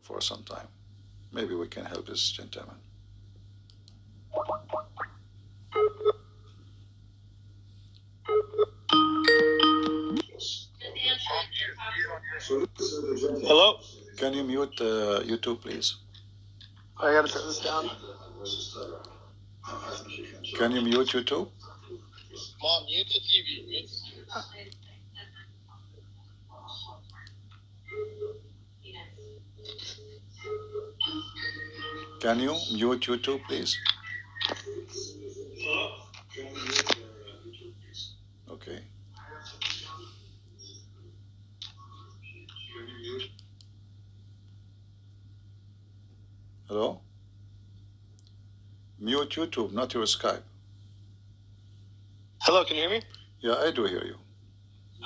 for some time. Maybe we can help this gentleman. Hello? Can you mute YouTube, please? I gotta turn this down. Can you mute YouTube? Mom, mute the TV. Can you mute YouTube, please? Okay. Hello? Mute YouTube, not your Skype. Hello, can you hear me? Yeah, I do hear you.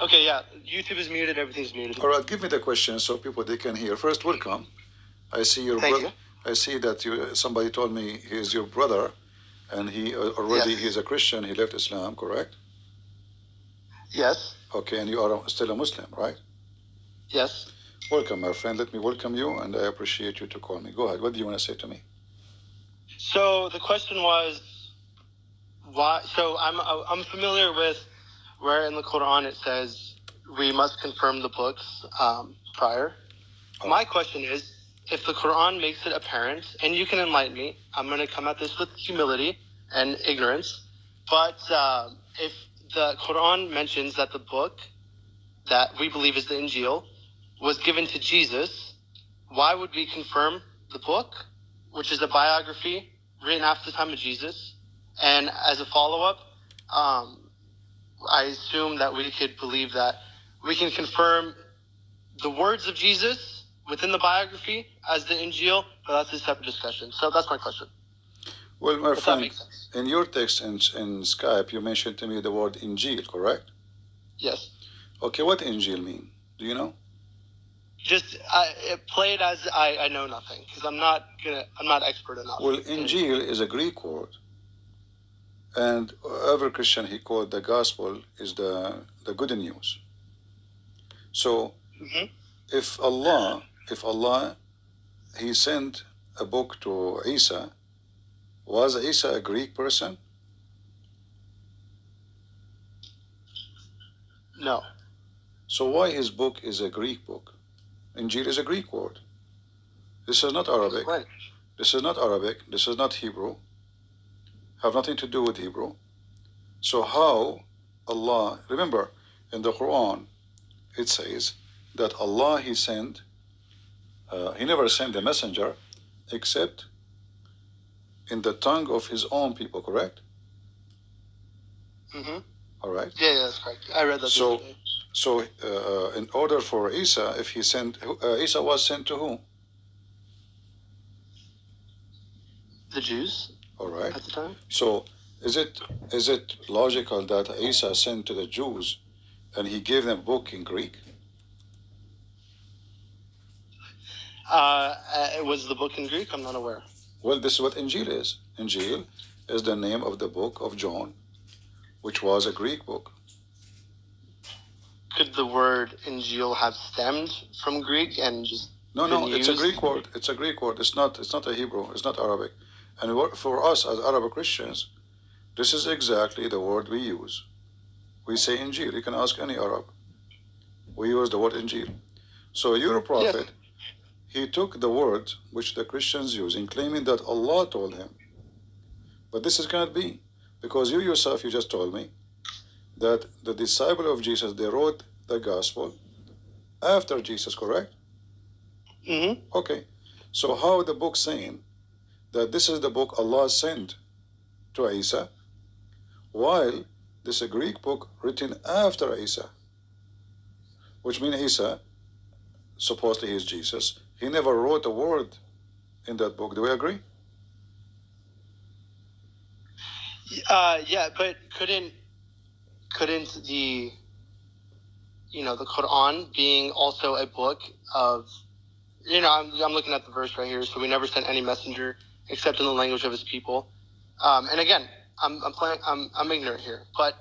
Okay, yeah. YouTube is muted, everything's muted. All right, give me the question so people they can hear. First, welcome. I see your brother. I see that somebody told me he is your brother, and he already Yes. he's a Christian. He left Islam, correct? Yes. Okay, and you are still a Muslim, right? Yes. Welcome, my friend. Let me welcome you, and I appreciate you to call me. Go ahead. What do you want to say to me? So the question was, why? So I'm familiar with where in the Quran it says we must confirm the books prior. Oh. My question is, if the Quran makes it apparent, and you can enlighten me, I'm going to come at this with humility and ignorance, but if the Quran mentions that the book that we believe is the Injil was given to Jesus, why would we confirm the book, which is a biography written after the time of Jesus? And as a follow-up, I assume that we could believe that we can confirm the words of Jesus within the biography as the Injil, but that's a separate discussion. So that's my question. Well, my If that friend, makes sense. in your text in Skype, you mentioned to me the word Injil, correct? Yes. Okay, what Injil mean? Do you know? Just play it as I know nothing, because I'm not expert enough. Well, Injil is a Greek word, and every Christian he called the gospel is the good news. So, if Allah he sent a book to Isa, was Isa a Greek person? No. So why his book is a Greek book? Injil is a Greek word. This is not Arabic. Explain. This is not Arabic. This is not Hebrew. Have nothing to do with Hebrew. So how Allah, remember, in the Quran, it says that Allah, he never sent a messenger except in the tongue of his own people, correct? All right. Yeah, that's correct. I read that. So in order for Isa, if he sent, Isa was sent to whom? The Jews. All right. At the time. So is it logical that Isa sent to the Jews and he gave them a book in Greek? Was the book in Greek? I'm not aware. Well, this is what Injil is. Injil is the name of the book of John, which was a Greek book. Could the word Injil have stemmed from Greek and just No, it's a Greek word. It's a Greek word. It's not a Hebrew. It's not Arabic. And for us as Arab Christians, this is exactly the word we use. We say Injil. You can ask any Arab. We use the word Injil. So your prophet, he took the word which the Christians use in claiming that Allah told him. But this cannot be, because you yourself, you just told me that the disciple of Jesus, they wrote the gospel after Jesus, correct? Okay. So how the book saying that this is the book Allah sent to Isa, while this is a Greek book written after Isa, which means Isa, supposedly he is Jesus, he never wrote a word in that book. Do we agree? Yeah, but couldn't the the Quran being also a book of I'm looking at the verse right here. So we never sent any messenger except in the language of his people. And again, I'm ignorant here, but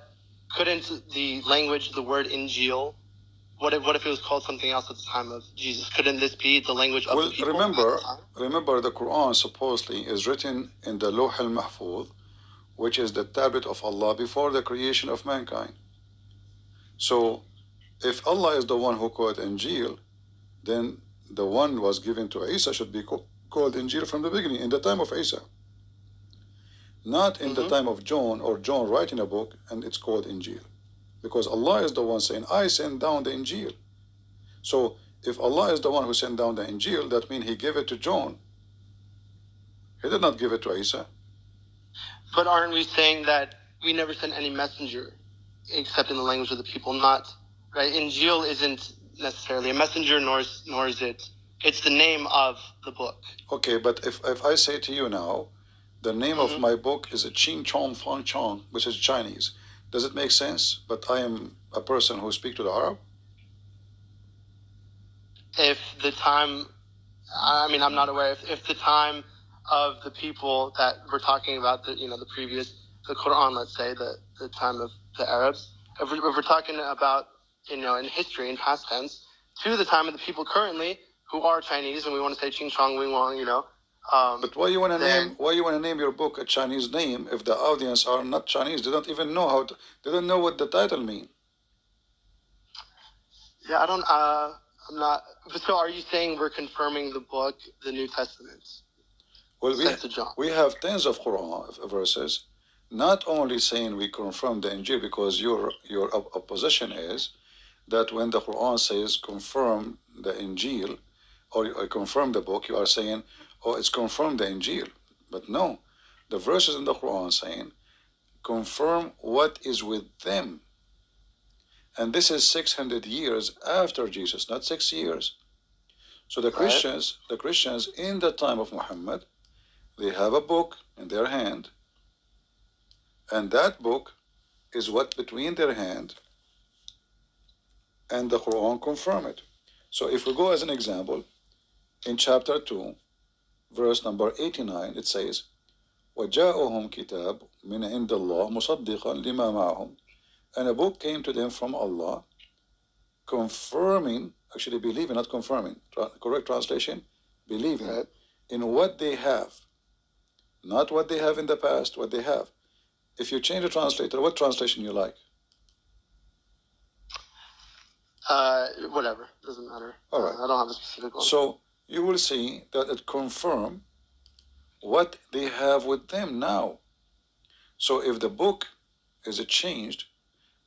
couldn't the language, the word Injil, What if it was called something else at the time of Jesus? Couldn't this be the language of Well, the people at the time? remember the Quran supposedly is written in the Lawh al-Mahfuz, which is the tablet of Allah before the creation of mankind. So, if Allah is the one who called Injil, then the one was given to Isa should be called Injil from the beginning, in the time of Isa. Not in the time of John, or John writing a book and it's called Injil. Because Allah is the one saying, I send down the Injil. So, if Allah is the one who sent down the Injil, that means He gave it to John. He did not give it to Isa. But aren't we saying that we never sent any messenger except in the language of the people? Not, right? Injil isn't necessarily a messenger, nor is it. It's the name of the book. Okay, but if I say to you now, the name of my book is a Ching Chong Fang Chong, which is Chinese. Does it make sense? But I am a person who speaks to the Arab. If the time, I mean, I'm not aware. If the time of the people that we're talking about, the Quran, let's say, the time of the Arabs, if we're talking about, in history, in past tense, to the time of the people currently who are Chinese, and we want to say Ching Chong Wing Wang, but why you want to name your book a Chinese name if the audience are not Chinese? They don't even know they don't know what the title means. Yeah, I'm not. So are you saying we're confirming the book, the New Testament? Well, we have tens of Quran verses, not only saying we confirm the Injil, because your opposition is that when the Quran says confirm the Injil, or confirm the book, you are saying, oh, it's confirmed the Injil. But no, the verses in the Quran saying, confirm what is with them. And this is 600 years after Jesus, not 6 years. So the Christians in the time of Muhammad, they have a book in their hand, and that book is what between their hand and the Quran confirm it. So if we go as an example, in chapter 2, verse number 89, it says, وَجَاءُهُمْ كِتَابٌ مِنْ عِنْدِ اللَّهِ مُصَدِّقًا لِمَا مَعَهُمْ. And a book came to them from Allah, confirming, actually believing, not confirming, correct translation, believing in what they have. Not what they have in the past, what they have. If you change the translator, what translation you like? Whatever, doesn't matter. All right. I don't have a specific one. So you will see that it confirms what they have with them now. So if the book is changed,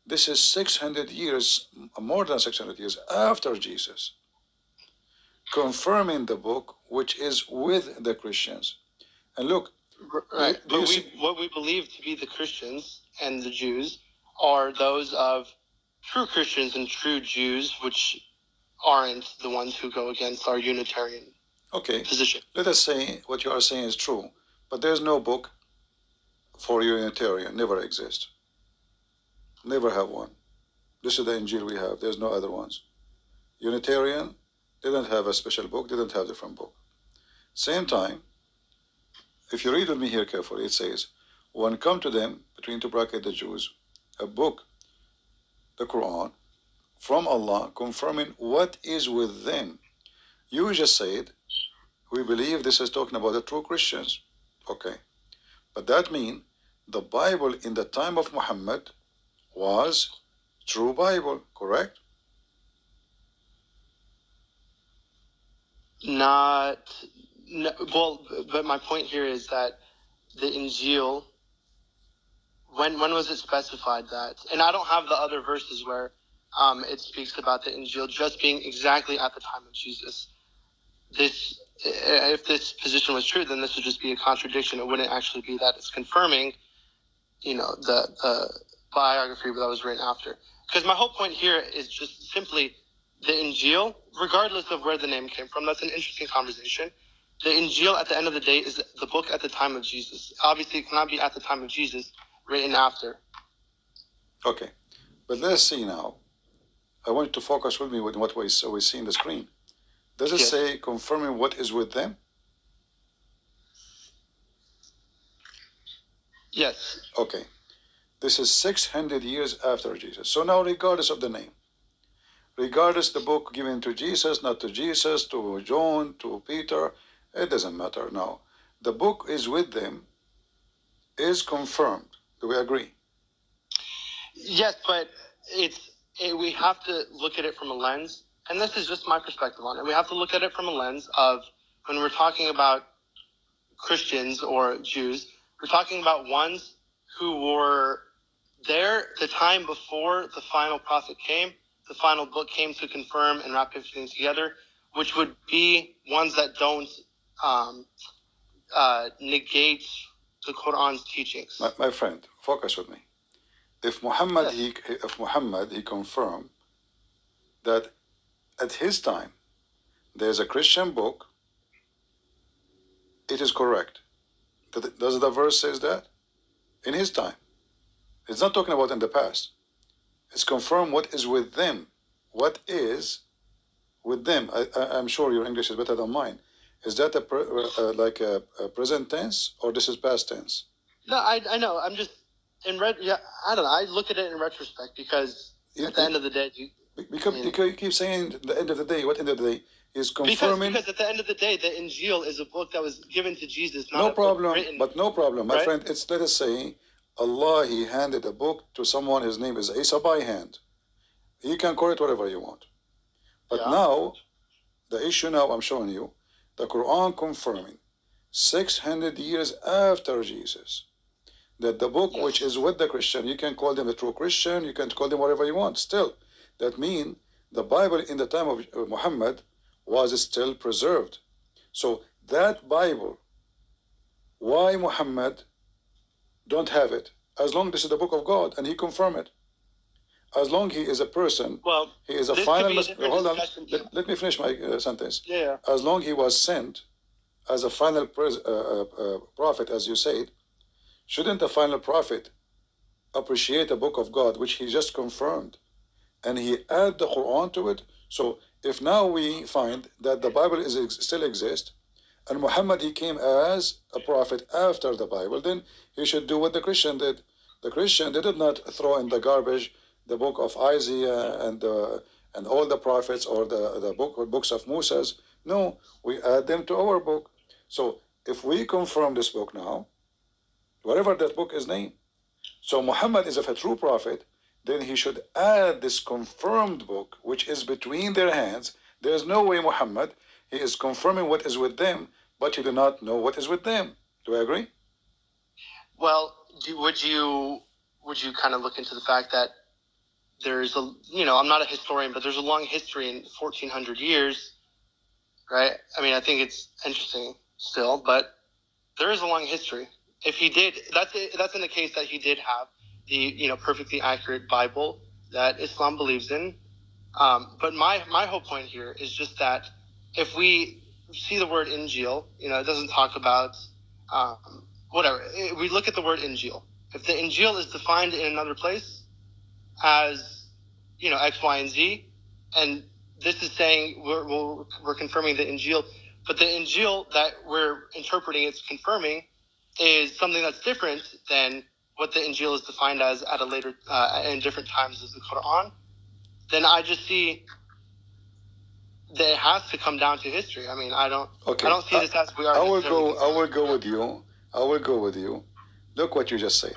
this is 600 years, more than 600 years after Jesus, confirming the book which is with the Christians. And look, right. What we believe to be the Christians and the Jews are those of true Christians and true Jews, which aren't the ones who go against our Unitarian position. Let us say what you are saying is true, but there's no book for Unitarian, never exist. Never have one. This is the Injil we have. There's no other ones. Unitarian didn't have a special book, didn't have a different book. Same time, if you read with me here carefully, it says, when come to them, between two brackets the Jews, a book, the Quran, from Allah, confirming what is with them. You just said, we believe this is talking about the true Christians. Okay. But that means the Bible in the time of Muhammad was true Bible, correct? Well, but my point here is that the Injil, when was it specified that? And I don't have the other verses where it speaks about the Injil just being exactly at the time of Jesus. If this position was true, then this would just be a contradiction. It wouldn't actually be that. It's confirming, the biography that was written after. Because my whole point here is just simply the Injil, regardless of where the name came from. That's an interesting conversation. The Injil, at the end of the day, is the book at the time of Jesus. Obviously, it cannot be at the time of Jesus, written after. Okay. But let's see now. I want you to focus with me with what we see in the screen. Does it say confirming what is with them? Yes. Okay. This is 600 years after Jesus. So now, regardless of the name, regardless the book given to Jesus, not to Jesus, to John, to Peter, it doesn't matter now. The book is with them, is confirmed. Do we agree? Yes, but we have to look at it from a lens, and this is just my perspective on it. We have to look at it from a lens of when we're talking about Christians or Jews, we're talking about ones who were there the time before the final prophet came, the final book came to confirm and wrap everything together, which would be ones that don't negate the Quran's teachings. My friend, focus with me. If Muhammad, Yes. he confirmed that at his time there's a Christian book, it is correct. Does the verse says that? In his time. It's not talking about in the past. It's confirmed what is with them. What is with them? I'm sure your English is better than mine. Is that like a present tense or this is past tense? No, I know. I'm just I don't know. I look at it in retrospect because at the end of the day, because you keep saying the end of the day. What end of the day is confirming? Because at the end of the day, the Injil is a book that was given to Jesus. Not no a problem, book written, but no problem, my right? friend. It's let us say Allah He handed a book to someone. His name is Isa by hand. You can call it whatever you want. But now, the issue now I'm showing you, the Quran confirming 600 years after Jesus that the book which is with the Christian, you can call them a true Christian, you can call them whatever you want. Still, that means the Bible in the time of Muhammad was still preserved. So that Bible, why Muhammad don't have it? As long as this is the book of God and he confirmed it. As long he is a person, he is a final. Hold on, let me finish my sentence. Yeah. As long he was sent as a final prophet, as you said, shouldn't the final prophet appreciate the book of God, which he just confirmed, and he add the Quran to it? So if now we find that the Bible still exists, and Muhammad he came as a prophet after the Bible, then he should do what the Christian did. The Christian they did not throw in the garbage the book of Isaiah and all the prophets or the books of Moses. No, we add them to our book. So if we confirm this book now, whatever that book is named, so Muhammad is a true prophet, then he should add this confirmed book, which is between their hands. There is no way Muhammad, he is confirming what is with them, but you do not know what is with them. Do I agree? Well, would you kind of look into the fact that there's I'm not a historian, but there's a long history in 1400 years, right? I mean, I think it's interesting still, but there is a long history. If he did, that's in the case that he did have the perfectly accurate Bible that Islam believes in. But my whole point here is just that if we see the word Injil, it doesn't talk about whatever. We look at the word Injil. If the Injil is defined in another place as X, Y, and Z, and this is saying we're confirming the Injil, but the Injil that we're interpreting, it's confirming, is something that's different than what the Injil is defined as at a later in different times as the Quran. Then I just see that it has to come down to history. I mean, I don't see this as we are. I will go with you. I will go with you. Look what you just said.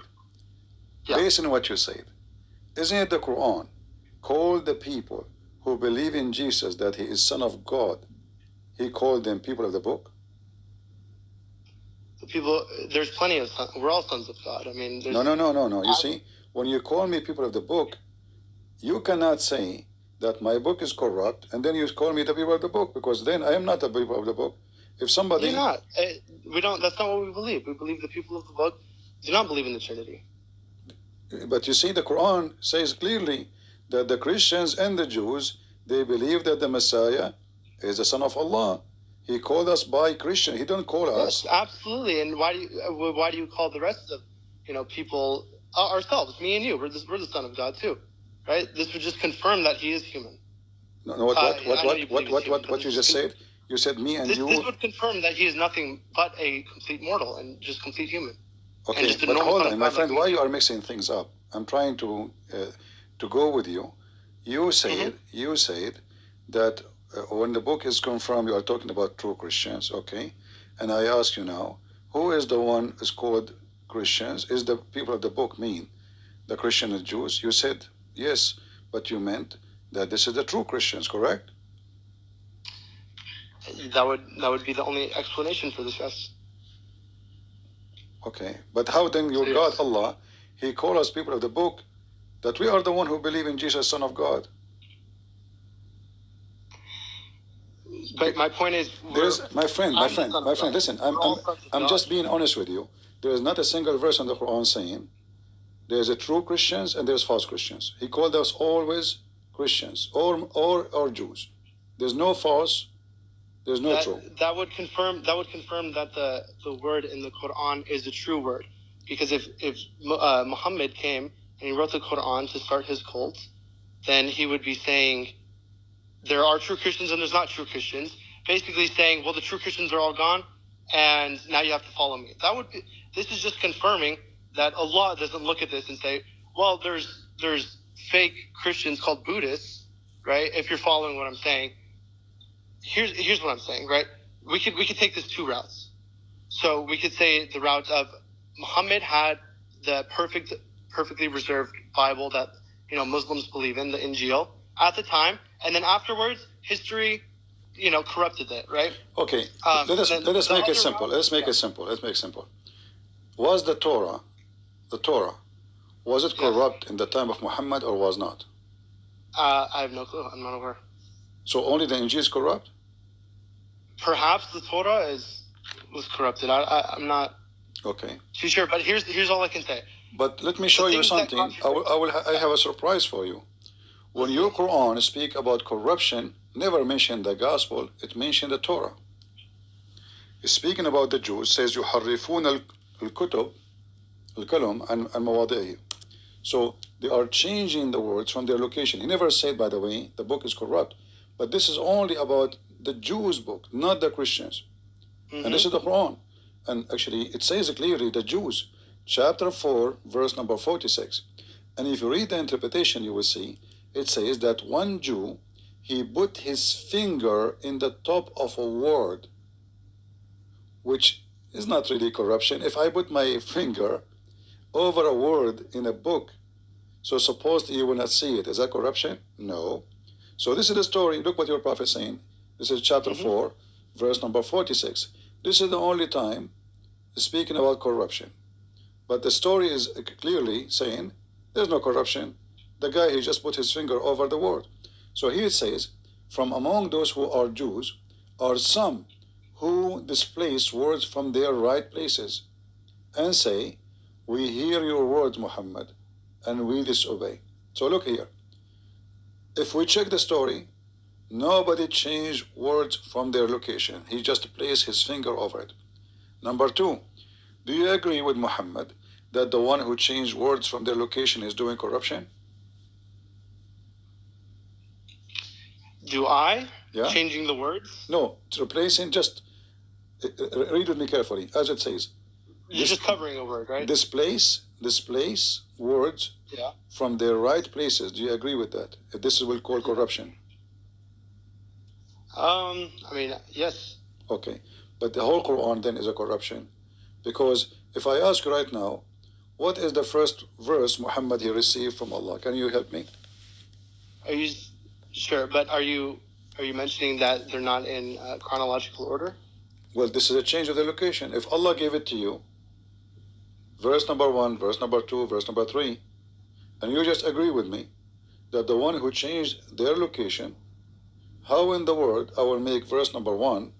Yeah. Based on what you said, isn't it the Quran called the people who believe in Jesus that he is Son of God? He called them people of the book. The people, there's plenty of sons. We're all sons of God. I mean, no. You see, when you call me people of the book, you cannot say that my book is corrupt and then you call me the people of the book, because then I am not the people of the book. If somebody, you're not. We don't. That's not what we believe. We believe the people of the book do not believe in the Trinity. But you see, the Quran says clearly that the Christians and the Jews, they believe that the Messiah is the Son of Allah. He called us by Christian. He don't call us. Yes, absolutely. And why do you call the rest of people ourselves, me and you? We're the Son of God too, right? This would just confirm that he is human. No, what you just said? You said me and you. This would confirm that he is nothing but a complete mortal and just complete human. Okay, but hold on, my friend. Why you are mixing things up? I'm trying to go with you. You said that when the book is confirmed, you are talking about true Christians, okay? And I ask you now, who is the one is called Christians? Is the people of the book mean the Christian and Jews? You said yes, but you meant that this is the true Christians, correct? That would be the only explanation for this, yes. Okay, but how then your Yes. God, Allah, He called us people of the book that we are the one who believe in Jesus, Son of God? But my point is, There's my friend, listen, I'm just being honest with you. There is not a single verse in the Quran saying there's a true Christians and there's false Christians. He called us always Christians or Jews. There's no false, there's no true. That would confirm that the word in the Quran is the true word, because if Muhammad came and he wrote the Quran to start his cult, then he would be saying there are true Christians and there's not true Christians, basically saying, well, the true Christians are all gone and now you have to follow me. This is just confirming that Allah doesn't look at this and say, well, there's fake Christians called Buddhists, right? If you're following what I'm saying. Here's what I'm saying, right? We could take this two routes. So we could say the route of Muhammad had the perfectly reserved Bible that Muslims believe in, the Injil, at the time, and then afterwards history corrupted it, right? Okay, let us make it simple. Let's make it simple. Was the Torah, was it corrupt in the time of Muhammad or was not? I have no clue. I'm not aware. So only the Injil is corrupt? Perhaps the Torah was corrupted. I'm not okay too sure, but here's all I can say. But let me show you something. I have a surprise for you. When your Quran speak about corruption, never mention the gospel, it mentioned the Torah. Speaking about the Jews, says يحرفون الكتب الكلم عن مواضعه. So they are changing the words from their location. He never said, by the way, the book is corrupt. But this is only about the Jews' book, not the Christians. Mm-hmm. And this is the Quran. And actually, it says clearly the Jews, chapter 4, verse number 46. And if you read the interpretation, you will see it says that one Jew, he put his finger in the top of a word, which is not really corruption. If I put my finger over a word in a book, so suppose you will not see it, is that corruption? No. So this is the story. Look what your prophet is saying. This is chapter 4, verse number 46. This is the only time speaking about corruption. But the story is clearly saying there's no corruption. The guy, he just put his finger over the word. So here it says, from among those who are Jews are some who displace words from their right places and say, we hear your words, Muhammad, and we disobey. So look here. If we check the story, nobody changed words from their location. He just placed his finger over it. Number two, do you agree with Muhammad that the one who changed words from their location is doing corruption? Do I? Yeah. Changing the words? No, it's replacing, just read with me carefully, as it says. You're just covering a word, right? Displace words from their right places. Do you agree with that? If this is what we call corruption. I mean, yes. Okay. But the whole Quran then is a corruption. Because if I ask you right now, what is the first verse Muhammad he received from Allah? Can you help me? Are you sure? But are you mentioning that they're not in chronological order? Well, this is a change of the location. If Allah gave it to you, verse number 1, verse number 2, verse number 3, and you just agree with me that the one who changed their location, how in the world I will make verse number 1,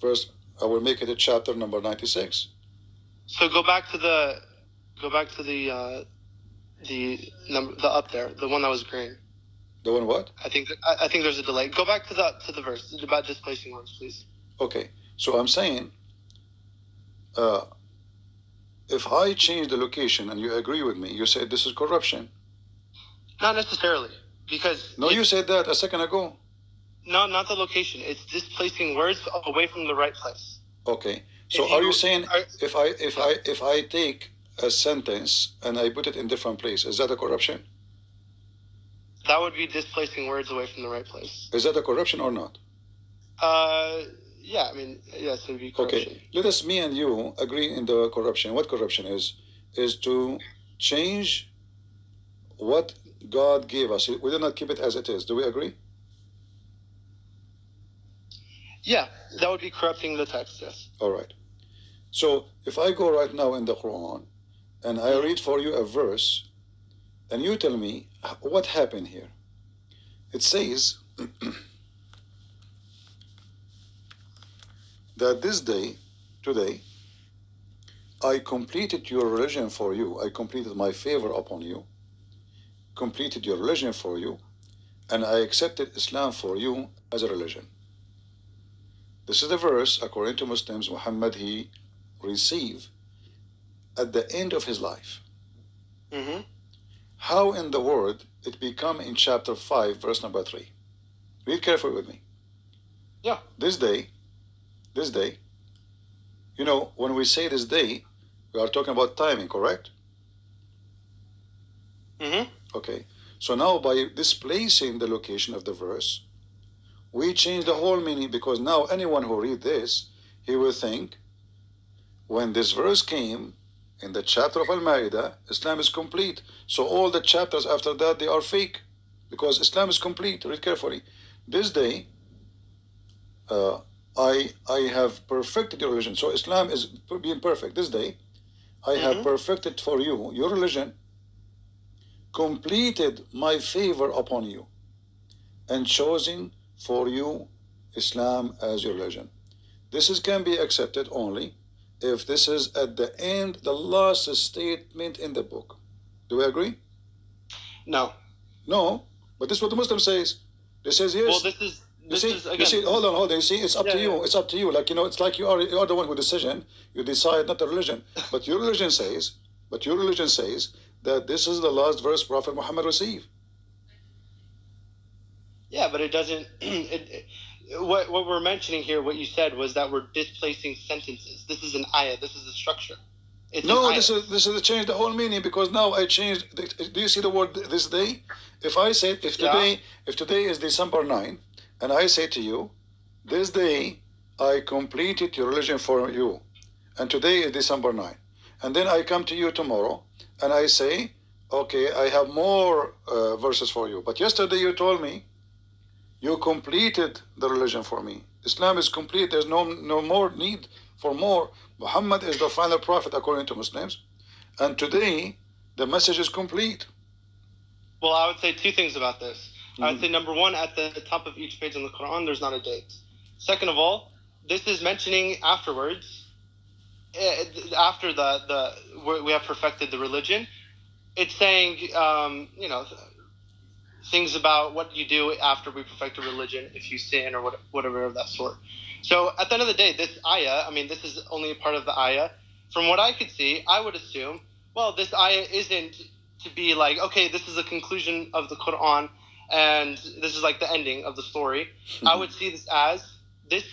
I will make it a chapter number 96. So go back to the number, the up there, the one that was green. The one what? I think there's a delay. Go back to the verse about displacing words, please. Okay, so I'm saying, if I change the location and you agree with me, you say this is corruption. Not necessarily, because you said that a second ago. No, not the location. It's displacing words away from the right place. Okay, so are you saying if I take a sentence and I put it in different place, is that a corruption? That would be displacing words away from the right place. Is that a corruption or not? Yeah, I mean, yes, it would be corruption. Okay, let us, me and you, agree in the corruption. What corruption is to change what God gave us. We do not keep it as it is. Do we agree? Yeah, that would be corrupting the text, yes. All right. So if I go right now in the Quran and I read for you a verse, and you tell me what happened here. It says that this day, today, I completed your religion for you. I completed my favor upon you, completed your religion for you, and I accepted Islam for you as a religion. This is the verse, according to Muslims, Muhammad, he received at the end of his life. Mm-hmm. How in the world it become in chapter 5, verse number 3? Read carefully with me. Yeah. This day, you know, when we say this day, we are talking about timing, correct? Mm-hmm. Okay. So now by displacing the location of the verse, we change the whole meaning, because now anyone who read this, he will think, when this verse came in the chapter of Al-Ma'idah, Islam is complete. So all the chapters after that, they are fake, because Islam is complete. Read carefully. This day, I have perfected your religion. So Islam is being perfect. This day, I have perfected for you your religion, completed my favor upon you, and chosen for you Islam as your religion. This can be accepted only if this is at the end, the last statement in the book. Do we agree? No. No, but this is what the Muslim says. They says yes. Well, this is again. You see, hold on. You see, it's up to you. Yeah. It's up to you. Like, you know, it's like you are the one with decision. You decide, not the religion. But your religion says that this is the last verse Prophet Muhammad received. Yeah, but it doesn't. What we're mentioning here, what you said was that we're displacing sentences. This is an ayah. This is a structure. It's no, this is change the whole meaning, because now I changed. Do you see the word this day? If I say if today is December 9, and I say to you, this day I completed your religion for you, and today is December 9, and then I come to you tomorrow and I say, okay, I have more verses for you, but yesterday you told me you completed the religion for me. Islam is complete. There's no more need for more. Muhammad is the final prophet according to Muslims. And today, the message is complete. Well, I would say two things about this. I would say, number one, at the top of each page in the Quran, there's not a date. Second of all, this is mentioning afterwards, after we have perfected the religion. It's saying, you know, things about what you do after we perfect a religion, if you sin or whatever of that sort. So at the end of the day, this ayah, I mean, this is only a part of the ayah. From what I could see, I would assume, well, this ayah isn't to be like, okay, this is a conclusion of the Quran and this is like the ending of the story. I would see this as this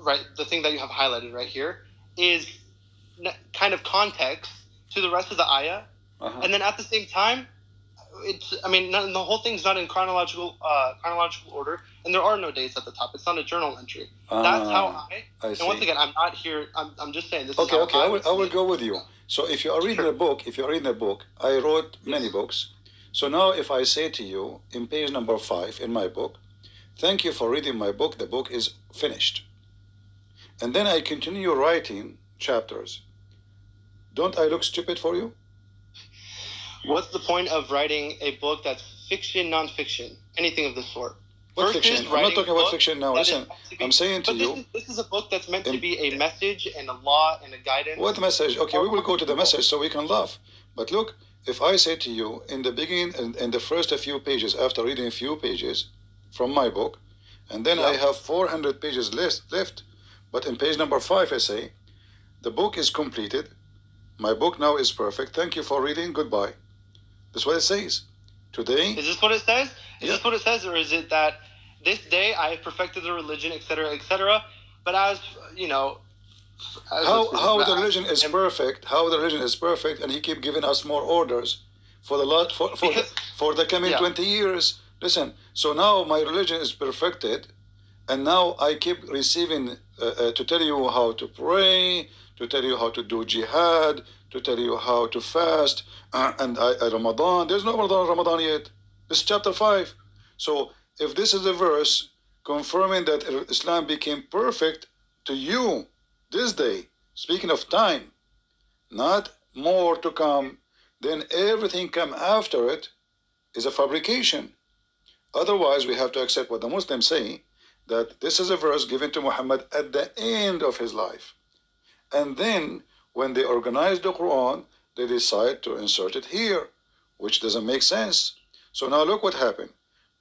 right, the thing that you have highlighted right here is kind of context to the rest of the ayah. And then at the same time, the whole thing's not in chronological order, and there are no dates at the top. It's not a journal entry. That's how I see. And once again, I'm not here. I'm just saying this. Okay, is how I will go with you. So if you are reading a book, I wrote many books. So now if I say to you in page number 5 in my book, thank you for reading my book. The book is finished, and then I continue writing chapters. Don't I look stupid for you? What's the point of writing a book that's fiction, non-fiction, anything of the sort? What fiction? I'm not talking about fiction now. Listen, I'm saying to you... This is a book that's meant to be a message and a law and a guidance. What message? Okay, we will go to the message so we can laugh. But look, if I say to you in the beginning, in the first few pages, after reading a few pages from my book, and then I have 400 pages left, but in page number 5 I say, the book is completed, my book now is perfect, thank you for reading, goodbye. That's what it says. Today... Is this what it says? Is this what it says, or is it that this day I have perfected the religion, etc., etc., but as, you know... How the religion is perfect, and he keep giving us more orders, for the last for the coming Yeah. 20 years. Listen, so now my religion is perfected, and now I keep receiving to tell you how to pray, to tell you how to do jihad, to tell you how to fast, and Ramadan. There's no Ramadan yet. This is chapter 5. So if this is a verse confirming that Islam became perfect to you this day, speaking of time, not more to come, then everything come after it is a fabrication. Otherwise, we have to accept what the Muslims say, that this is a verse given to Muhammad at the end of his life. And then, when they organize the Quran, they decide to insert it here, which doesn't make sense. So now look what happened.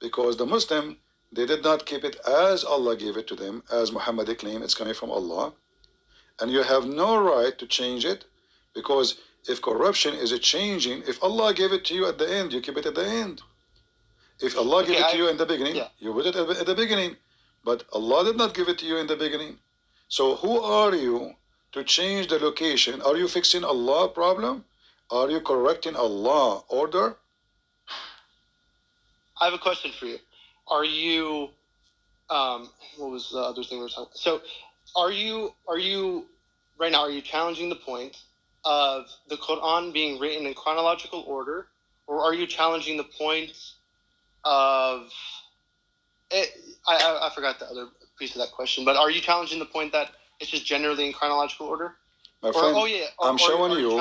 Because the Muslim, they did not keep it as Allah gave it to them, as Muhammad claimed it's coming from Allah. And you have no right to change it, because if corruption is a changing, if Allah gave it to you at the end, you keep it at the end. If Allah gave it to you in the beginning, you put it at the beginning. But Allah did not give it to you in the beginning. So who are you to change the location? Are you fixing Allah problem? Are you correcting Allah order? I have a question for you. Are you, what was the other thing we were talking about? So are you, right now, are you challenging the point of the Quran being written in chronological order, or are you challenging the point of, I forgot the other piece of that question, but are you challenging the point that it's just generally in chronological order? My friend, I'm showing you,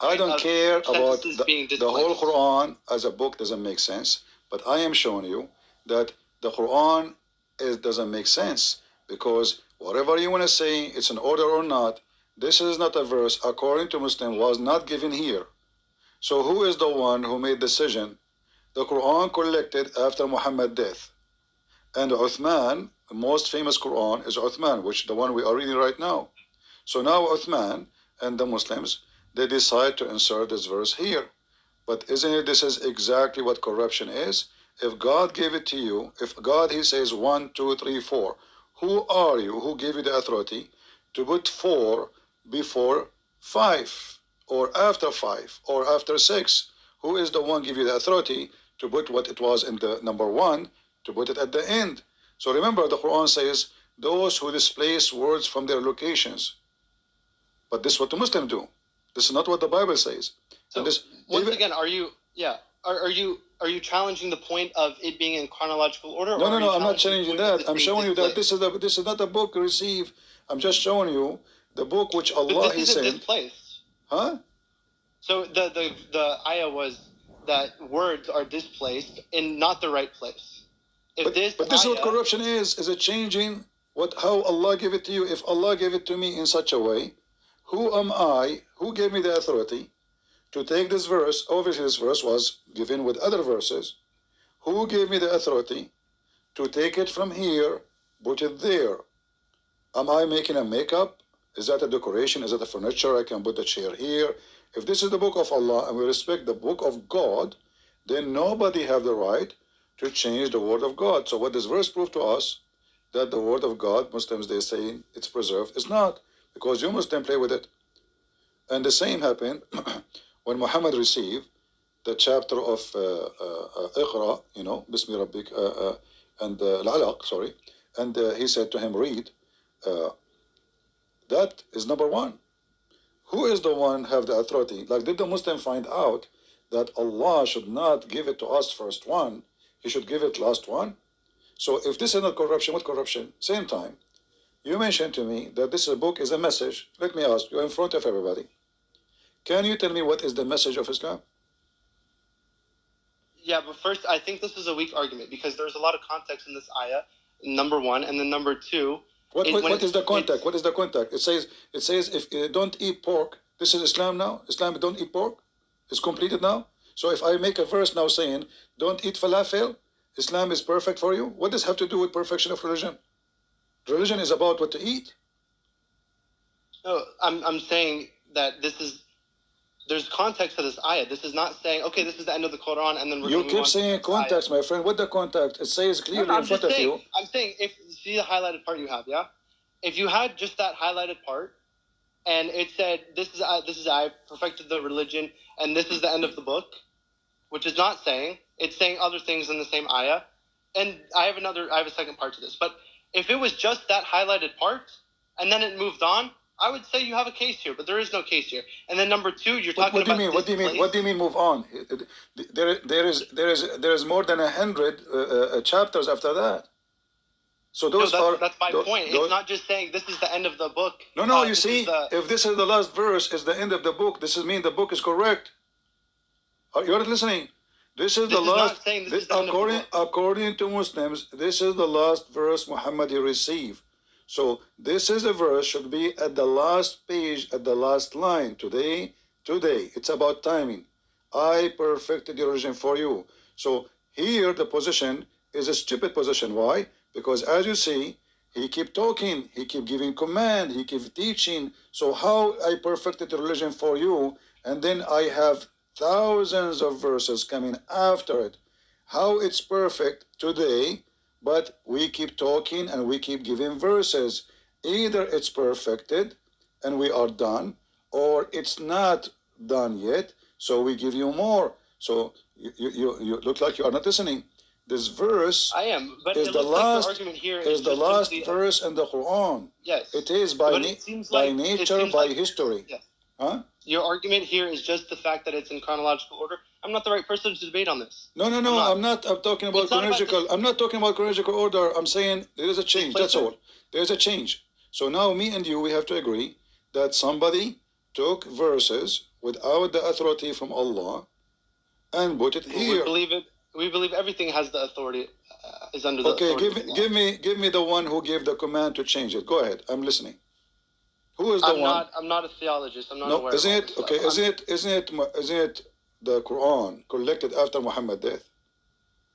I don't care about the whole Quran as a book doesn't make sense, but I am showing you that the Quran doesn't make sense, because whatever you want to say, it's in order or not, this is not a verse, according to Muslim, was not given here. So who is the one who made decision? The Quran collected after Muhammad's death. And Uthman, the most famous Quran is Uthman, which the one we are reading right now. So now Uthman and the Muslims, they decide to insert this verse here. But isn't it, this is exactly what corruption is? If God gave it to you, if God, he says 1, 2, 3, 4, who are you? Who gave you the authority to put 4 before 5, or after 5, or after 6? Who is the one give you the authority to put what it was in the number 1, to put it at the end? So remember, the Quran says, those who displace words from their locations. But this is what the Muslims do. This is not what the Bible says. So once again, are you challenging the point of it being in chronological order? No, I'm not challenging that. I'm showing you that this is not a book received. I'm just showing you the book which Allah He sent. Displaced. Huh? So the ayah was that words are displaced in not the right place. But this is what corruption is a changing how Allah gave it to you. If Allah gave it to me in such a way, who am I? Who gave me the authority to take this verse? Obviously, this verse was given with other verses. Who gave me the authority to take it from here, put it there? Am I making a makeup? Is that a decoration? Is that a furniture? I can put the chair here. If this is the book of Allah and we respect the book of God, then nobody have the right to change the word of God. So what this verse proved to us, that the word of God, Muslims, they say it's preserved. It's not, because you Muslims play with it. And the same happened when Muhammad received the chapter of Iqra, Bismi Rabbik, and Al-Alaq, sorry. And he said to him, read. That is number 1. Who is the one have the authority? Like, did the Muslim find out that Allah should not give it to us first one, he should give it last one? So if this is not corruption, what corruption? Same time, you mentioned to me that this book is a message. Let me ask you in front of everybody. Can you tell me what is the message of Islam? Yeah, but first, I think this is a weak argument, because there's a lot of context in this ayah, number 1, and then number 2. What is the contact? What is the contact? It says if you don't eat pork, this is Islam now. Islam don't eat pork. It's completed now. So if I make a verse now saying don't eat falafel, Islam is perfect for you. What does have to do with perfection of religion? Religion is about what to eat. No, I'm saying that there's context to this ayah. This is not saying, okay, this is the end of the Quran, and then we're going to move on. You keep saying context, my friend. What the context? It says clearly in front of you. I'm saying, if see the highlighted part you have, yeah? If you had just that highlighted part, and it said, this is I perfected the religion, and this is the end of the book, which is not saying. It's saying other things in the same ayah. And I have a second part to this. But if it was just that highlighted part, and then it moved on, I would say you have a case here, but there is no case here. And then number two, you're talking What do you about mean? What do you mean? What do you mean? Move on. There is more than 100 chapters after that. So those that's my point. It's not just saying this is the end of the book. No. You see, if this is the last verse, is the end of the book. This is mean the book is correct. You're not listening. This is the last. According to Muslims, this is the last verse Muhammad received. So this is a verse should be at the last page, at the last line. Today, it's about timing. I perfected the religion for you. So here the position is a stupid position. Why? Because as you see, he keep talking, he keep giving command, he keep teaching. So how I perfected the religion for you, and then I have thousands of verses coming after it. How it's perfect today, but we keep talking and we keep giving verses. Either it's perfected and we are done, or it's not done yet, so we give you more. So you look like you are not listening. This verse I am, but is it the looks like last the argument here is the last simply, verse in the Quran. Yes. It is by nature, by history. Yes. Huh? Your argument here is just the fact that it's in chronological order. I'm not the right person to debate on this. No. I'm not. I'm talking about chronological. I'm not talking about chronological order. I'm saying there is a change. That's all. There's a change. So now me and you, we have to agree that somebody took verses without the authority from Allah and put it here. We believe it. We believe everything has the authority. Is under the authority. Okay, give me the one who gave the command to change it. Go ahead. I'm listening. Who is the one? I'm not a theologist. I'm not aware. Isn't it okay? Isn't it the Quran collected after Muhammad's death?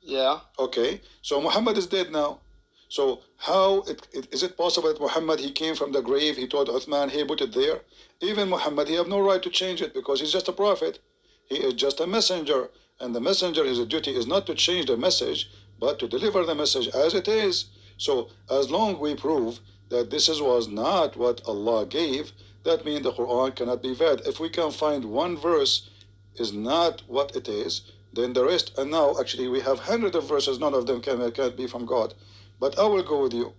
Yeah. Okay, so Muhammad is dead now. So how is it possible that Muhammad, he came from the grave, he told Uthman, he put it there? Even Muhammad, he have no right to change it because he's just a prophet. He is just a messenger. And the messenger, his duty is not to change the message, but to deliver the message as it is. So as long we prove that this was not what Allah gave, that means the Quran cannot be valid. If we can find one verse is not what it is, then the rest, and now actually we have hundreds of verses, none of them can't be from God. But I will go with you.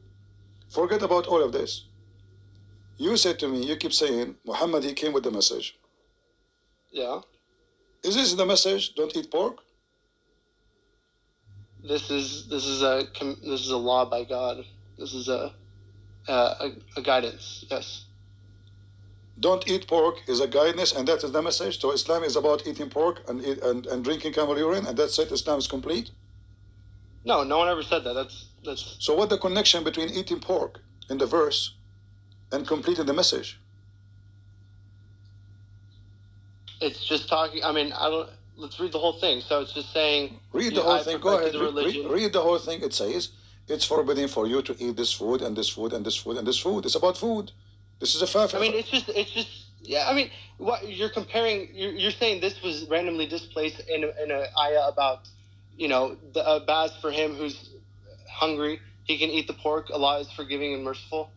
Forget about all of this. You said to me, you keep saying, Muhammad, he came with the message. Yeah. Is this the message? Don't eat pork? This is a law by God. This is a guidance. Yes. Don't eat pork is a guidance, and that is the message. So Islam is about eating pork and drinking camel urine, and that's it. Islam is complete. No one ever said that. That's. So what the connection between eating pork in the verse and completing the message? It's just talking. I mean, I don't. Let's read the whole thing. So it's just saying. Read the whole thing. Go ahead. Read the whole thing. It says it's forbidden for you to eat this food and this food and this food and this food. It's about food. This is a fact. I mean, it's just. Yeah. I mean, what you're comparing? You're saying this was randomly displaced in a ayah about, the baz for him who's hungry. He can eat the pork. Allah is forgiving and merciful.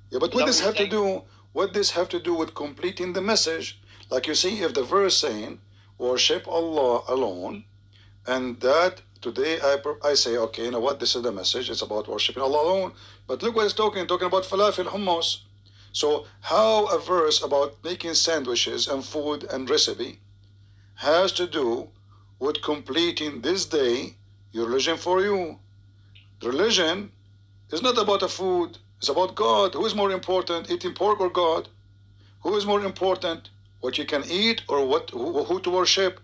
Yeah, but what this have to do? What this have to do with completing the message? Like you see, if the verse saying, worship Allah alone, and that today I say, okay, you know what, this is the message, it's about worshiping Allah alone. But look what it's talking about falafel, hummus. So how a verse about making sandwiches and food and recipe has to do with completing this day, your religion for you. Religion is not about a food, it's about God. Who is more important, eating pork or God? Who is more important, what you can eat or who to worship?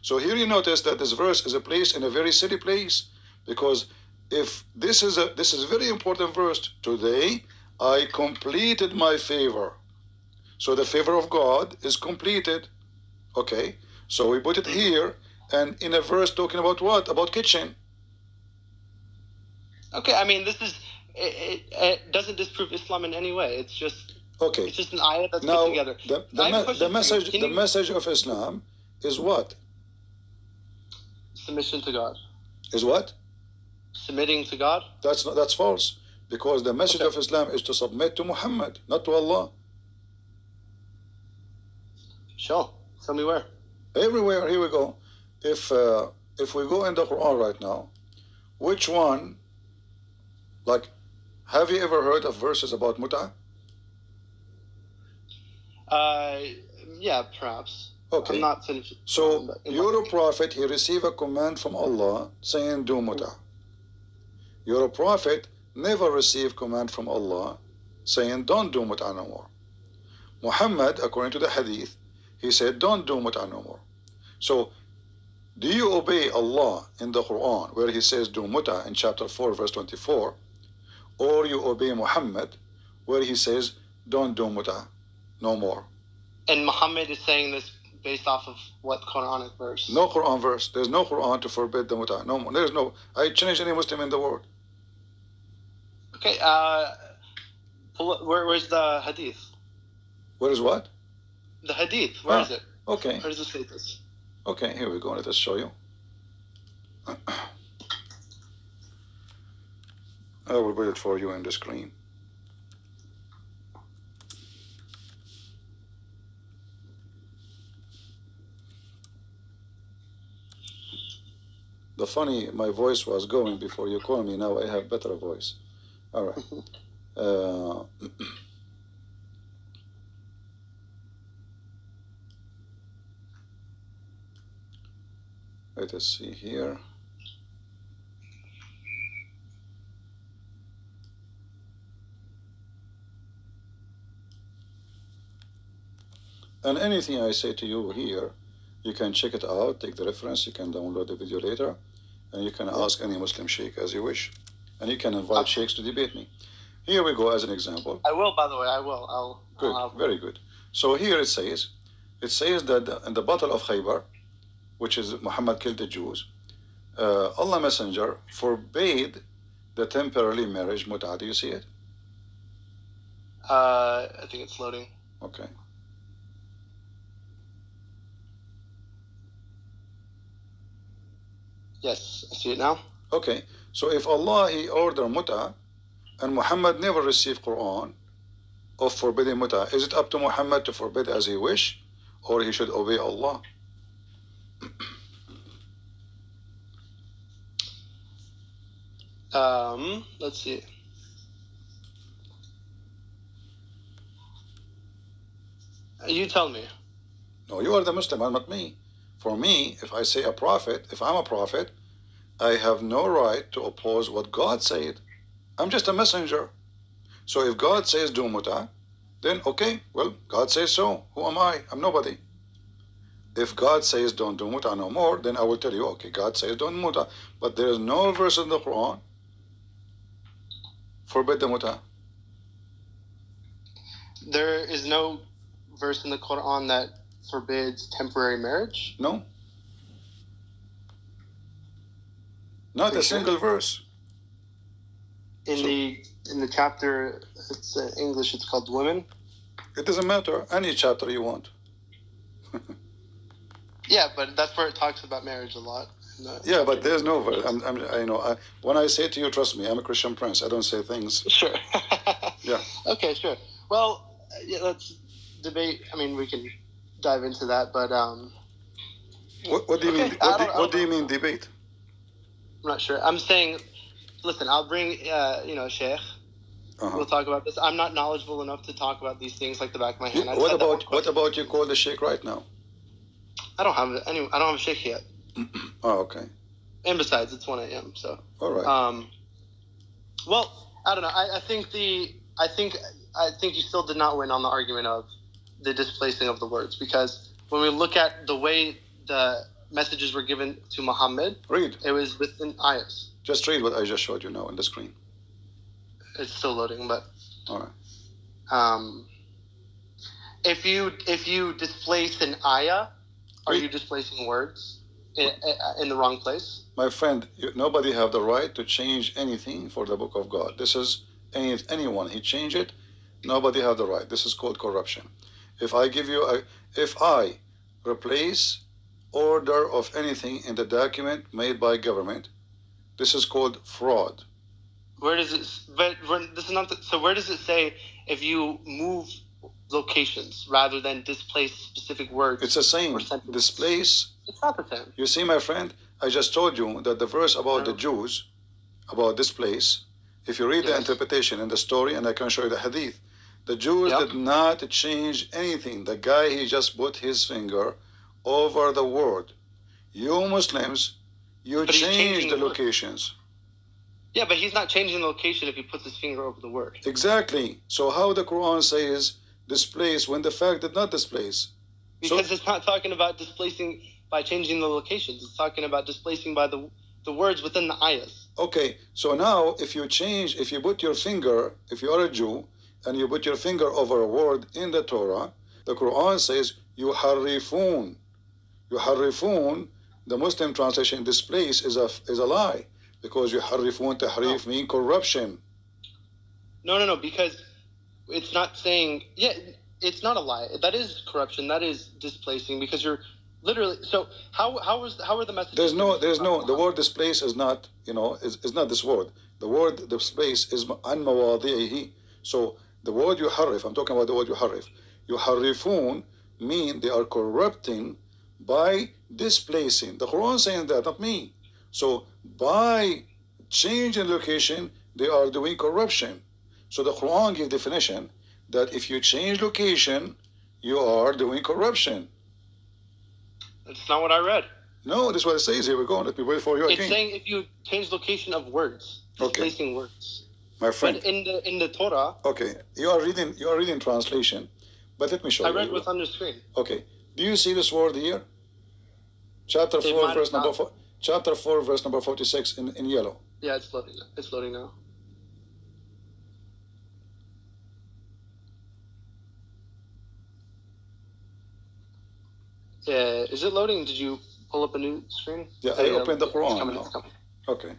So here you notice that this verse is placed in a very silly place, because if this is a very important verse. Today I completed my favor. So the favor of God is completed. Okay, so we put it here, and in a verse talking about what? About kitchen. Okay, I mean, this is it doesn't disprove Islam in any way. It's just okay. It's just an ayah that's now, put together. The message of Islam is what? Submission to God. Is what? Submitting to God. That's false, because the message of Islam is to submit to Muhammad, not to Allah. Sure. Tell me where. Everywhere. Here we go. if we go in the Quran right now, which one, like, have you ever heard of verses about mut'ah? Yeah, perhaps. Okay. I'm not finished. So your prophet, he received a command from Allah saying do mut'ah. Your prophet never received command from Allah saying don't do mut'ah no more. Muhammad, according to the hadith, he said don't do mut'ah no more. So do you obey Allah in the Quran where he says do mut'ah in chapter 4 verse 24, or you obey Muhammad where he says don't do mut'ah no more? And Muhammad is saying this based off of what Quranic verse? No Quran verse. There's no Quran to forbid the mut'ah. No, there's no. I challenge any Muslim in the world. Okay. Where's the hadith? Where is what? The hadith. Where is it? Okay. Where does it say this? Okay, here we go. Let us show you. I will put it for you in the screen. The funny, my voice was going before you called me. Now I have better voice. All right. Let us see here. And anything I say to you here, you can check it out, take the reference, you can download the video later, and you can ask any Muslim sheikh as you wish. And you can invite sheikhs to debate me. Here we go as an example. I will, by the way, I will. Good, very good. So here it says that in the Battle of Khaybar, which is Muhammad killed the Jews, Allah Messenger forbade the temporary marriage mut'ah. Do you see it? I think it's loading. Okay. Yes, I see it now. Okay. So if Allah, he ordered mut'ah, and Muhammad never received Quran of forbidding mut'ah, is it up to Muhammad to forbid as he wish, or he should obey Allah? Let's see. You tell me. No, you are the Muslim, I'm not me. For me, if I say a prophet, if I'm a prophet, I have no right to oppose what God said. I'm just a messenger. So if God says do mut'ah, then okay, well, God says so. Who am I? I'm nobody. If God says don't do mut'ah no more, then I will tell you, okay, God says don't mut'ah. But there is no verse in the Quran forbid the mut'ah. There is no verse in the Quran that forbids temporary marriage? No. Not a single verse. In the chapter, it's in English, it's called Women. It doesn't matter. Any chapter you want. Yeah, but that's where it talks about marriage a lot. Yeah, but there's no verse. When I say to you, trust me, I'm a Christian prince. I don't say things. Sure. Yeah. Okay, sure. Well, yeah, let's debate. I mean, we can dive into that, but What do you mean? What do you mean debate? I'm not sure. I'm saying, listen, I'll bring Sheikh. We'll talk about this. I'm not knowledgeable enough to talk about these things like the back of my hand. What about you call the sheikh right now? I don't have a sheikh yet. Oh, okay. And besides, it's 1 a.m. So. All right. Well, I don't know. I think you still did not win on the argument of the displacing of the words, because when we look at the way the messages were given to Muhammad, it was within ayahs. Just read what I just showed you now on the screen. It's still loading, but. All right. If you displace an ayah, are you displacing words in the wrong place? My friend, nobody have the right to change anything for the book of God. This is anyone. He changed it. Nobody have the right. This is called corruption. If I replace order of anything in the document made by government, this is called fraud. Where does it? But this is not. So where does it say if you move locations rather than displace specific words? It's the same. Displace It's not the same. You see, my friend, I just told you that the verse about the Jews, about this place, if you read the Yes. interpretation in the story, and I can show you the hadith, the Jews Yep. did not change anything. The guy, he just put his finger over the word. You Muslims, you But he's change changing the the word. locations. Yeah, but he's not changing the location if he puts his finger over the word. Exactly. So how the Quran says displace when the fact did not displace? Because it's not talking about displacing by changing the locations. It's talking about displacing by the words within the ayahs. Okay, so now if you change, if you put your finger, if you are a Jew, and you put your finger over a word in the Torah, the Quran says, yuharrifun. Yuharrifun, the Muslim translation, displace is a lie. Because yuharrifun, tahrif, mean corruption. No, because it's not saying, it's not a lie. That is corruption. That is displacing because you're literally, so how are the messages? The word displace is not, is not this word. The word displace is an mawadi'ihi. So the word yuharrif, I'm talking about the word yuharrif. Yuharrifun mean they are corrupting by displacing. The Quran saying that, not me. So by changing location, they are doing corruption. So the Quran gives definition that if you change location, you are doing corruption. That's not what I read. No, this is what it says. Here we go. Let me wait for you again. It's saying if you change location of words, displacing words. My friend. But in the Torah. Okay, you are reading translation, but let me show you. I read what's on the screen. Okay, do you see this word here? Chapter 4, verse number 4. Chapter 4, verse number 46 in yellow. Yeah, it's loading. It's loading now. Yeah, is it loading? Did you pull up a new screen? Yeah, I opened the Quran. It's coming. Okay.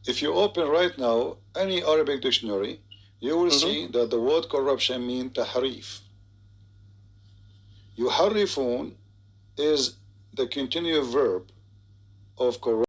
If you open right now any Arabic dictionary, you will see that the word corruption means tahrif. Yuharrifun is the continuous verb of corruption.